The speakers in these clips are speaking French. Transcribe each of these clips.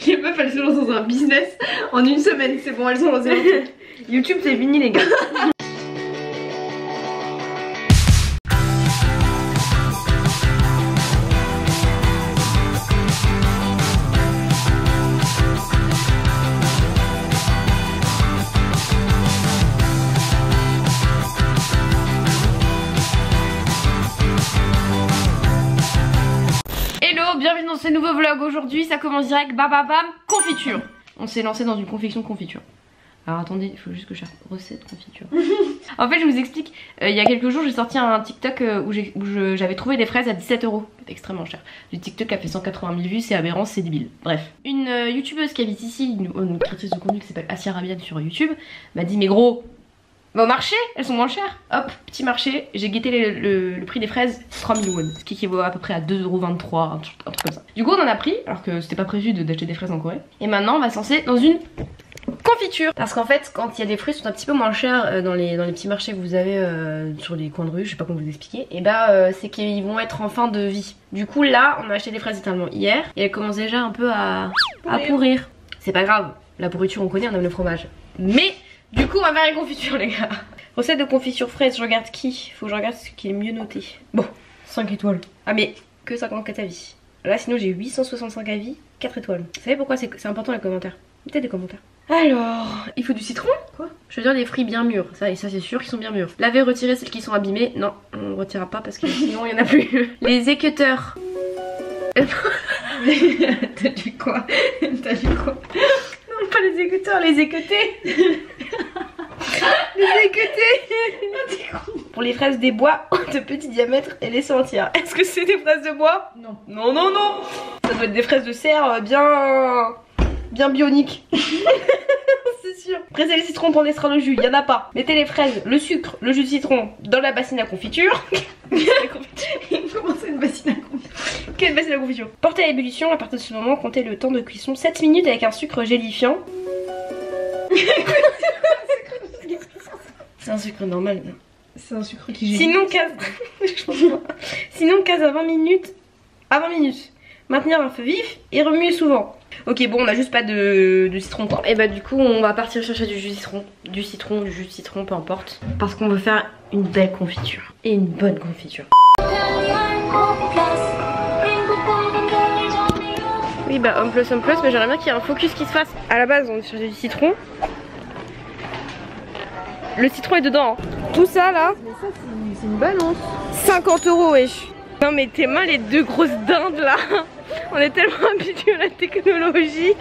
Les meufs elles se lancent dans un business en une semaine, c'est bon, elles sont lancées dans un truc. YouTube c'est fini les gars. Bienvenue dans ce nouveau vlog. Aujourd'hui ça commence direct, bam bam bam, confiture. On s'est lancé dans une confection confiture. Alors attendez, il faut juste que je fasse recette confiture. En fait je vous explique, il y a quelques jours j'ai sorti un TikTok où j'avais trouvé des fraises à 17 €. C'est extrêmement cher. Le TikTok a fait 180 000 vues, c'est aberrant, c'est débile. Bref. Une youtubeuse qui habite ici, une créatrice de contenu qui s'appelle Assia Rabian sur YouTube, m'a dit mais gros, va au marché, elles sont moins chères. Hop, petit marché, j'ai guetté le prix des fraises, 3000 won, ce qui équivaut à peu près à 2,23 €, un truc comme ça. Du coup on en a pris, alors que c'était pas prévu d'acheter des fraises en Corée. Et maintenant on va se lancer dans une confiture. Parce qu'en fait quand il y a des fruits qui sont un petit peu moins chers dans les petits marchés que vous avez sur les coins de rue, je sais pas comment vous expliquer, et bah c'est qu'ils vont être en fin de vie. Du coup là on a acheté des fraises littéralement hier et elles commencent déjà un peu à pourrir. C'est pas grave, la pourriture on connaît, on aime le fromage. Mais du coup on va faire une confiture les gars. Recette de confiture fraise, je regarde qui. Faut que je regarde ce qui est mieux noté. Bon, 5 étoiles. Ah mais que 54 avis. Là sinon j'ai 865 avis, 4 étoiles. Vous savez pourquoi c'est important les commentaires? Mettez des commentaires. Alors, il faut du citron. Quoi? Je veux dire des fruits bien mûrs. Ça et ça c'est sûr qu'ils sont bien mûrs. Laver, retirer celles qui sont abîmées. Non, on ne retirera pas parce que sinon il n'y en a plus. Les équeuteurs. T'as dit quoi? T'as dit quoi? Non pas les écouteurs, les écoutés. Les écoutés. Pour les fraises des bois de petit diamètre et les entières. Est-ce que c'est des fraises de bois? Non. Non non non. Ça doit être des fraises de serre bien bioniques. C'est sûr. Pressez le citron pour extraire le jus, il y en a pas. Mettez les fraises, le sucre, le jus de citron dans la bassine à confiture. Comment c'est une bassine à confiture? Quelle bassine à confiture? Portez à l'ébullition, à partir de ce moment, comptez le temps de cuisson 7 minutes avec un sucre gélifiant. C'est un sucre normal. C'est un sucre qui gélifie. Sinon 15 à 20 minutes. À 20 minutes. Maintenir un feu vif et remuer souvent. Ok bon on a juste pas de citron quoi. Et bah du coup on va partir chercher du jus de citron. Du jus de citron, peu importe. Parce qu'on veut faire une belle confiture. Et une bonne confiture. Oui bah homme plus mais j'aimerais bien qu'il y ait un focus qui se fasse. À la base on cherche du citron. Le citron est dedans hein. Tout ça là. Mais ça c'est une balance. 50 € wesh. Non mais tes mains les deux grosses dindes là. On est tellement habitués à la technologie.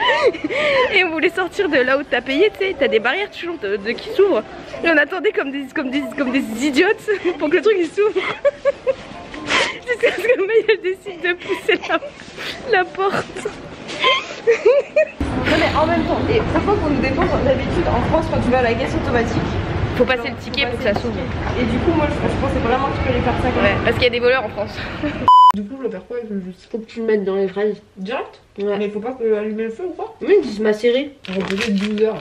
Et on voulait sortir de là où t'as payé, tu sais, t'as des barrières toujours qui s'ouvrent. Et on attendait comme des idiotes pour que le truc il s'ouvre. Jusqu'à ce que le mec elle décide de pousser la porte. Non mais en même temps, et franchement pour nous défendre, d'habitude en France quand tu vas à la caisse automatique, faut passer le ticket pour que ça s'ouvre. Et du coup moi je pense vraiment que tu peux les faire ça quand même. Ouais, parce qu'il y a des voleurs en France. Du coup, je vais faire quoi avec le jus? Faut que tu le mettes dans les fraises. Direct? Ouais. Mais faut pas allumer le feu ou quoi? Oui, ils se macérer. On va poser 12 heures.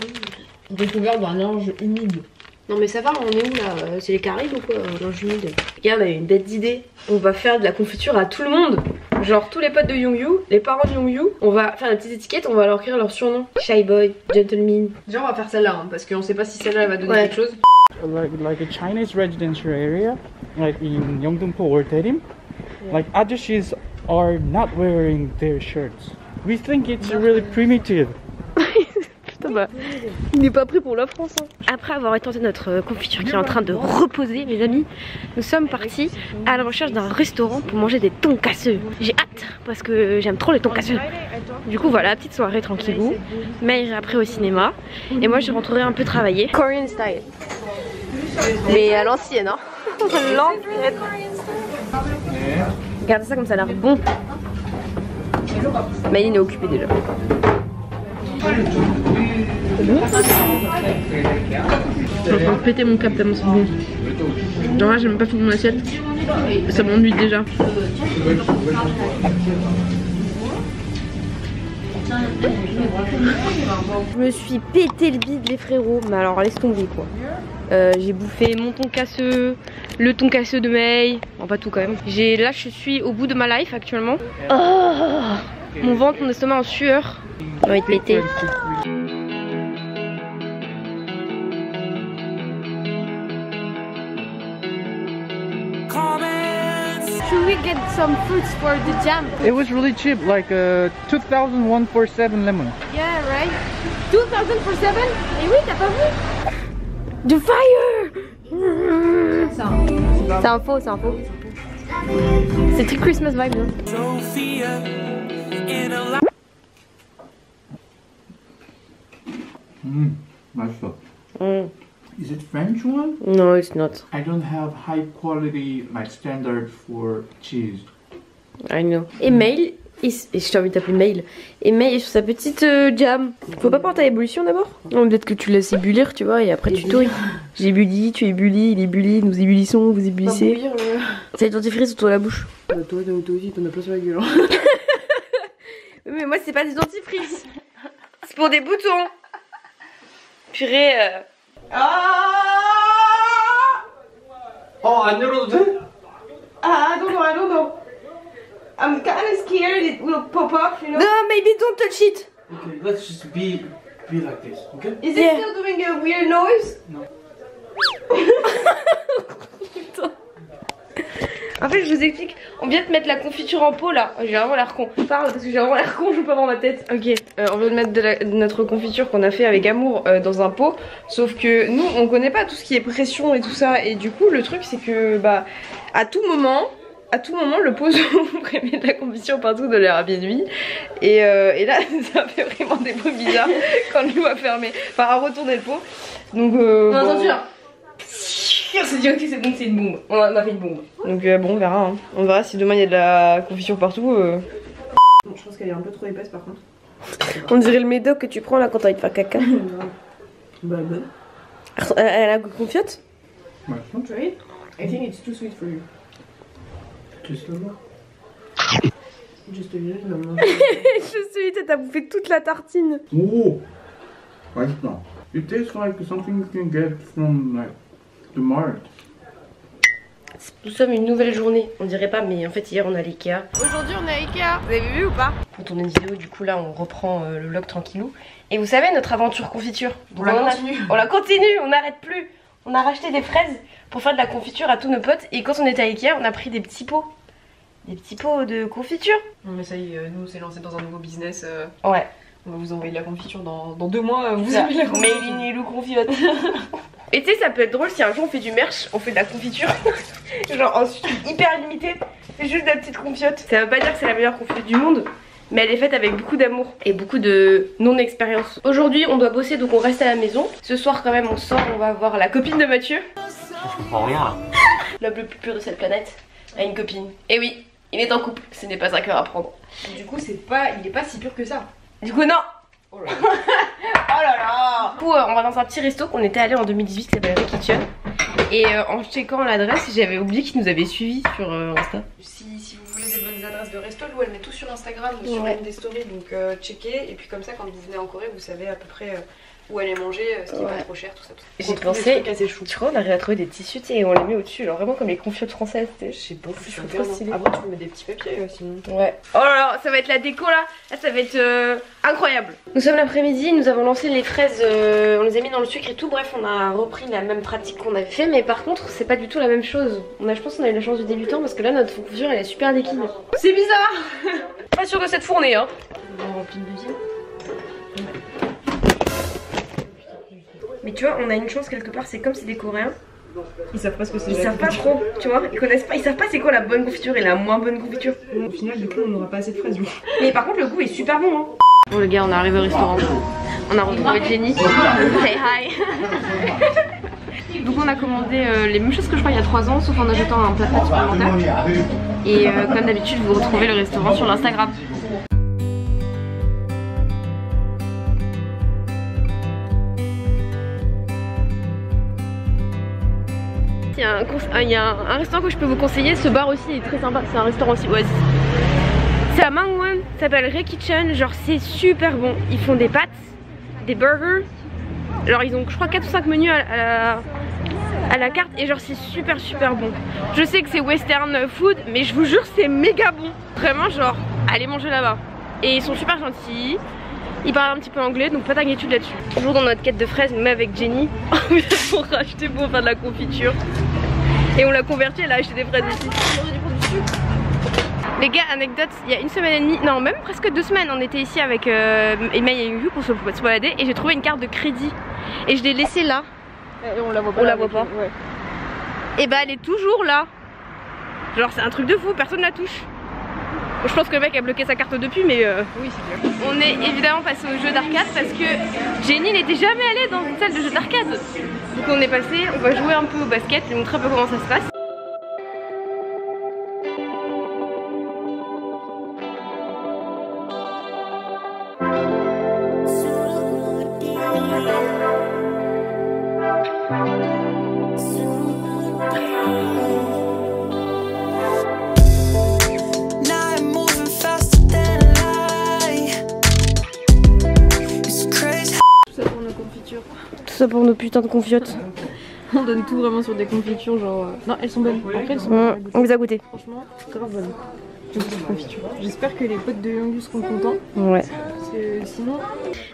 12 heures. Recouvert d'un linge humide. Non mais ça va, on est où là? C'est les Caraïbes ou quoi? Linge humide. Regarde, on a une bête d'idée. On va faire de la confiture à tout le monde. Genre tous les potes de Youngyu, les parents de Youngyu, on va faire la petite étiquette, on va leur écrire leur surnom. Shy boy, gentleman. Déjà on va faire celle-là hein, parce qu'on sait pas si celle-là elle va donner quelque chose. Like a Chinese residential area, like in Yeongdeungpo or Daerim, like ajishis are not wearing their shirts. We think it's really primitive. Putain bah, il n'est pas prêt pour la France hein. Après avoir tenté notre confiture qui est en train de reposer mes amis, nous sommes partis à la recherche d'un restaurant pour manger des tonkatsu. J'ai hâte parce que j'aime trop les tonkatsu. Du coup voilà, petite soirée tranquillou. Mais après au cinéma. Et moi je rentrerai un peu travailler. Korean style. Mais à l'ancienne hein. L'ancienne. Regardez ça comme ça a l'air bon. Mais il est occupé déjà. C'est bon? Je suis en train de péter mon cap tellement c'est bon. Genre là j'ai même pas fini mon assiette. Ça m'ennuie déjà. Je me suis pété le bide les frérots. Mais alors laisse tomber quoi. J'ai bouffé mon tonkatsu, le tonkatsu de May. Bon, pas tout quand même. Là, je suis au bout de ma life actuellement. Oh, mon ventre, mon estomac en sueur. J'ai envie de péter. Should we get some fruits for the jam? It was really cheap, like 2,000 won for 7 lemon. Yeah, right. 2,000 for 7? Et oui, t'as pas vu? The fire! C'est un faux, c'est un faux. C'est très Christmas vibe. Hein. Nice stuff. Is it French one? No, it's not. I don't have high quality like standard for cheese. I know. Et Mail, et je t'ai envie de t'appeler Mail. Et Mail est sur sa petite jam. Faut pas porter à ébullition d'abord? Non, peut-être que tu laisses ébullir, tu vois, et après tu touilles. J'ébullis, tu ébullis, il ébullit, nous ébullissons, vous ébulissez. C'est le dentifrice autour de la bouche. Toi aussi, t'en as pas sur la gueule. Oui, mais moi, c'est pas des dentifrices. C'est pour des boutons. Purée. Oh, 안 열어도 돼? I don't know. I'm kind of scared it will pop up, you know. No, maybe don't touch it. Okay, let's just be like this, okay? Is it still doing a weird noise? No. En fait, je vous explique. On vient de mettre la confiture en pot là. J'ai vraiment l'air con. Parle parce que j'ai vraiment l'air con, je veux pas voir ma tête. Ok, on vient de mettre de notre confiture qu'on a fait avec amour dans un pot. Sauf que nous, on connaît pas tout ce qui est pression et tout ça. Et du coup, le truc, c'est que bah, à tout moment, le pot s'ouvre et met de la confiture partout dans l'Airbnb. Et là, ça fait vraiment des bruits bizarres quand l'eau a fermé. Enfin, à retourner le pot. Donc, On a entendu là. On s'est dit ok, c'est bon, c'est une bombe. On a fait une bombe. Donc bon, on verra. Hein. On verra si demain il y a de la confiture partout. Bon, je pense qu'elle est un peu trop épaisse par contre. On dirait le médoc que tu prends là quand t'as envie de faire caca. Bah bonne. Elle a confiote? Don't try it. I think it's too sweet for you. Just a little. Just a little, maman. Je suis, t'as bouffé toute la tartine. Oh, 맛있다. It tastes like something you can get from like the mart. Nous sommes une nouvelle journée, on dirait pas, mais en fait hier on est à l'Ikea. Aujourd'hui on est à Ikea, vous avez vu ou pas? Pour tourner une vidéo, du coup là on reprend le vlog tranquillou. Et vous savez notre aventure confiture, on la continue. On la continue, on n'arrête plus. On a racheté des fraises pour faire de la confiture à tous nos potes. Et quand on était à Ikea, on a pris des petits pots. Des petits pots de confiture. Non mais ça y est, nous on s'est lancé dans un nouveau business. Ouais. On va vous envoyer de la confiture dans 2 mois, vous avez de la confiture. Made in Ilou confiote. Et tu sais, ça peut être drôle si un jour on fait du merch, on fait de la confiture. Genre un truc hyper limité, c'est juste de la petite confiote. Ça veut pas dire que c'est la meilleure confiote du monde, mais elle est faite avec beaucoup d'amour et beaucoup de non-expérience. Aujourd'hui on doit bosser donc on reste à la maison. Ce soir quand même on sort, on va voir la copine de Mathieu. Je comprends rien là. L'homme le plus pur de cette planète a une copine. Et oui, il est en couple, ce n'est pas un cœur à prendre. Du coup il est pas si pur que ça. Du coup non. Oh là là. Oh là là. Du coup on va dans un petit resto qu'on était allé en 2018 qui s'appelle Ray Kitchen. Et en checkant l'adresse j'avais oublié qu'ils nous avaient suivis sur Insta. Si vous voulez des bonnes adresses de resto, Lou elle met tout sur Instagram, sur Ouais. une des stories, donc checkez. Et puis comme ça quand vous venez en Corée vous savez à peu près où aller manger, ce qui est pas trop cher, tout ça. J'ai On trouve pensé, des trucs assez chou. tu crois on arrive à trouver des tissus et on les met au-dessus, genre vraiment comme les confiotes françaises. Je sais pas, C'est trop stylé. Avant tu mets des petits papiers sinon. Ouais. Oh là là, ça va être la déco là. Là ça va être incroyable. Nous sommes l'après-midi, nous avons lancé les fraises, on les a mis dans le sucre et tout. Bref, on a repris la même pratique qu'on avait fait, mais par contre c'est pas du tout la même chose. Je pense qu'on a eu la chance du débutant parce que là notre confiture elle est super liquide. C'est bizarre. Pas sûr de cette fournée hein. On remplit une deuxième. Mais tu vois, on a une chance quelque part, c'est comme c'est des Coréens. Ils savent pas ce que c'est. Ils savent pas trop, tu vois, ils connaissent pas, ils savent pas c'est quoi la bonne confiture et la moins bonne confiture. Au final du coup on n'aura pas assez de fraises. Mais par contre le goût est super bon hein. Bon les gars, on est arrivé au restaurant. On a retrouvé Jenny. Hey hi. Donc on a commandé les mêmes choses que je crois il y a 3 ans, sauf en ajoutant un plat supplémentaire. Et comme d'habitude vous retrouvez le restaurant sur l'Instagram. Il y a un restaurant que je peux vous conseiller, ce bar aussi est très sympa, c'est un restaurant aussi oasis. C'est à Mangwon, ça s'appelle Ray Kitchen, genre c'est super bon. Ils font des pâtes, des burgers, alors ils ont je crois 4 ou 5 menus à la carte et genre c'est super bon. Je sais que c'est western food mais je vous jure c'est méga bon. Vraiment genre allez manger là-bas. Et ils sont super gentils. Ils parlent un petit peu anglais donc pas d'inquiétude là-dessus. Toujours dans notre quête de fraises mais avec Jenny. On vient pour racheter pour faire de la confiture. Et on l'a converti, elle a acheté des fraises ici. Les gars, anecdote, il y a une semaine et demie, non même presque 2 semaines, on était ici avec Emma et Yuyu pour se balader et j'ai trouvé une carte de crédit. Et je l'ai laissée là. Et on la voit pas. On la voit pas. Ouais. Et bah elle est toujours là. Genre c'est un truc de fou, personne la touche. Bon, je pense que le mec a bloqué sa carte depuis mais Oui c'est bien. on est évidemment passé au jeu d'arcade parce que Jenny n'était jamais allée dans une salle de jeu d'arcade. Donc on est passé, on va jouer un peu au basket, je vais vous montrer un peu comment ça se passe. Tout ça pour nos putains de confiottes. On donne tout vraiment sur des confitures genre... Non elles sont bonnes. Après elles sont On les a goûtées. franchement grave bonnes. Une petite confiture. J'espère que les potes de Young seront contents. Ouais. Parce que sinon...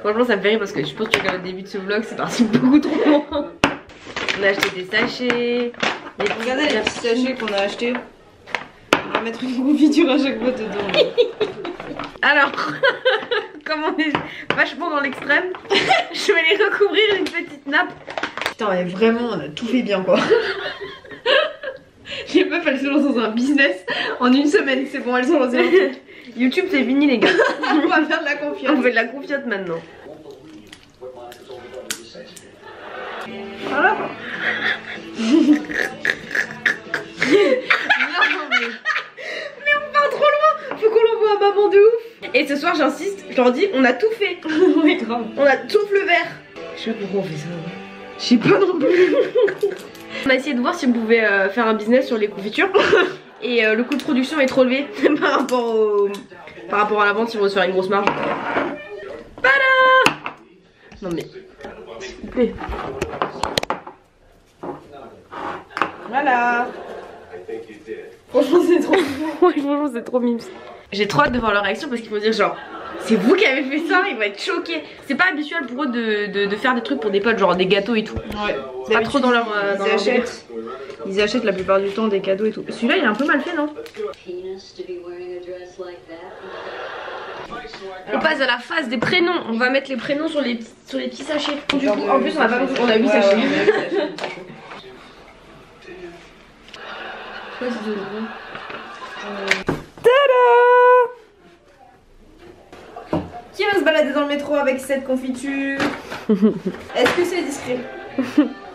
Franchement ça me fait rire parce que je pense que tu regardes le début de ce vlog, c'est parti beaucoup trop loin. On a acheté des sachets. Regardez les petits sachets qu'on a achetés. On va mettre une confiture à chaque fois dedans. Alors, comme on est vachement dans l'extrême, je vais les recouvrir d'une petite nappe. Putain mais vraiment on a tout fait bien quoi. Les meufs elles se lancent dans un business en une semaine, c'est bon, elles sont lancées dans un truc. YouTube c'est fini les gars. On va faire de la confiance. On fait de la confiote maintenant. Voilà. Mais on part trop loin. Faut qu'on l'envoie à maman de ouf. Et ce soir j'insiste, je leur dis on a tout fait. Oui grave. On a tout le verre. Je sais pas pourquoi on fait ça. Je sais pas non plus. On a essayé de voir si on pouvait faire un business sur les confitures. Et le coût de production est trop élevé par rapport à la vente si on veut se faire une grosse marge. Tada! Non mais s'il vous plaît. Voilà. Franchement c'est trop. Ouais franchement c'est trop mimes. J'ai trop hâte de voir leur réaction parce qu'ils vont dire genre c'est vous qui avez fait ça, ils vont être choqués. C'est pas habituel pour eux de faire des trucs pour des potes, genre des gâteaux et tout. Ouais. C'est pas trop dans leur Ils achètent la plupart du temps des cadeaux et tout. Celui-là il est un peu mal fait non? On passe à la phase des prénoms. On va mettre les prénoms sur les petits sachets. Du coup, en plus on a pas on a 8 sachets. Tada! Qui va se balader dans le métro avec cette confiture? Est-ce que c'est discret?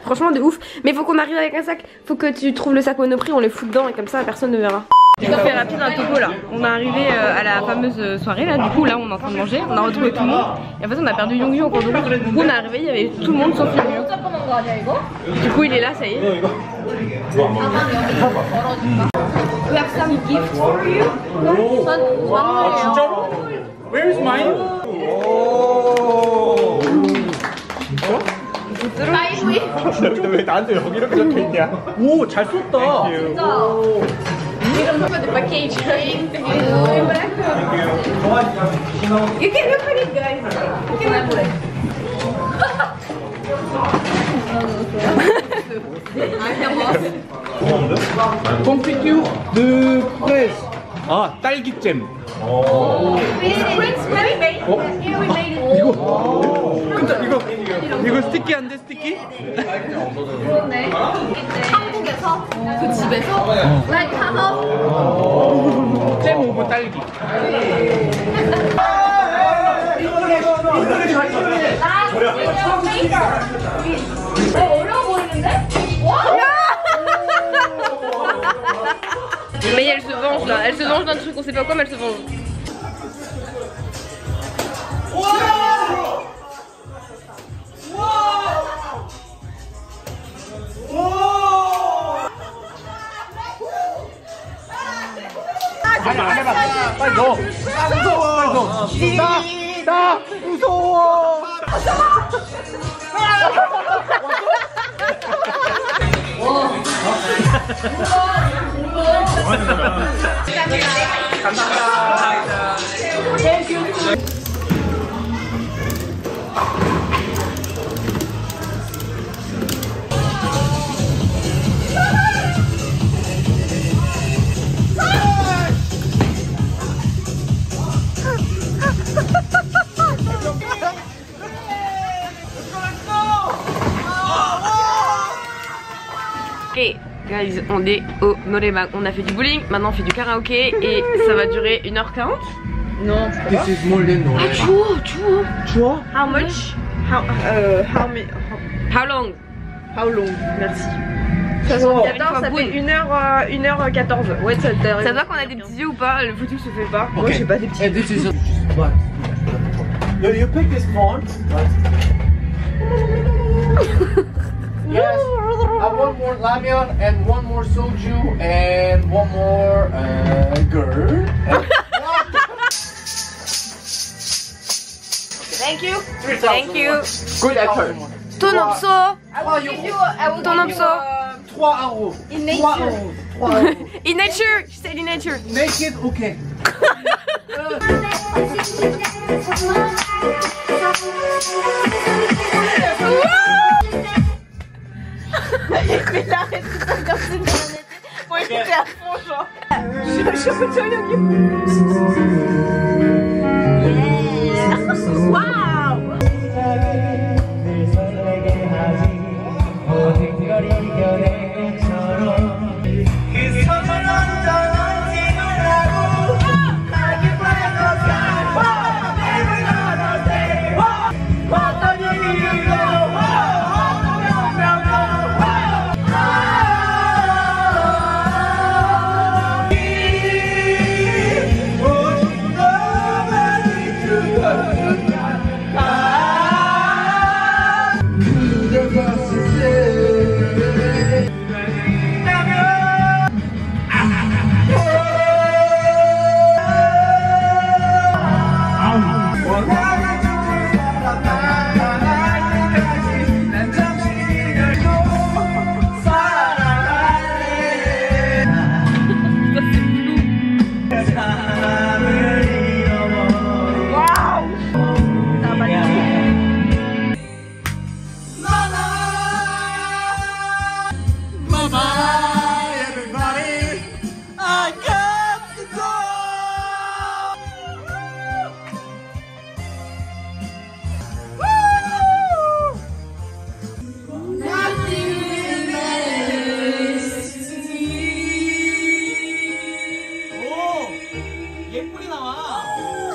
Franchement de ouf. Mais faut qu'on arrive avec un sac. Faut que tu trouves le sac Monoprix, on les fout dedans et comme ça personne ne verra. Je vais faire rapide un topo là. On est arrivé à la fameuse soirée là. Du coup là on est en train de manger. On a retrouvé tout le monde. Et en fait on a perdu Yongyu en cours de route. Du coup on est arrivé, il y avait tout le monde sauf Yongyu. Du coup il est là, ça y est. We have some gifts for you. 진짜로? Where is mine? 근데 왜 나한테 여기 이렇게 적혀 있냐? 오, 잘 썼다. You can open it guys. You can open it. Confiture de fraise. 아, 딸기잼. 이거 스티키한데 스티키? 한국에서 그 집에서 like 하나 잼 오브 딸기. 어려워 보이는데? Mais elle se venge là, elle se venge d'un truc, on sait pas quoi mais elle se venge. 빨리 넣어. 무서워. 나 무서워. Ok, guys, on est au Nolémag. On a fait du bowling, maintenant on fait du karaoké et ça va durer 1h40. Non, This is more than no. Chuo. How much? How long? How long? Merci. 74, ça fait 1h14. Ouais, ça Ça va qu'on a des petits yeux ou pas? Le photo se fait pas. Moi j'ai pas des petits. And this is what? You pick this phone. Yes. One more ramyeon and one more soju and one more girl. Thank you. Thank you. Good effort. 돈 없어. 돈 없어. 3 euros. In 3 nature. euros. 3 euros. In nature. She said in nature. Make it okay. Mais là, arrête de faire comme si de rien n'était. Bon, écoutez à fond, genre. Je peux te le Waouh!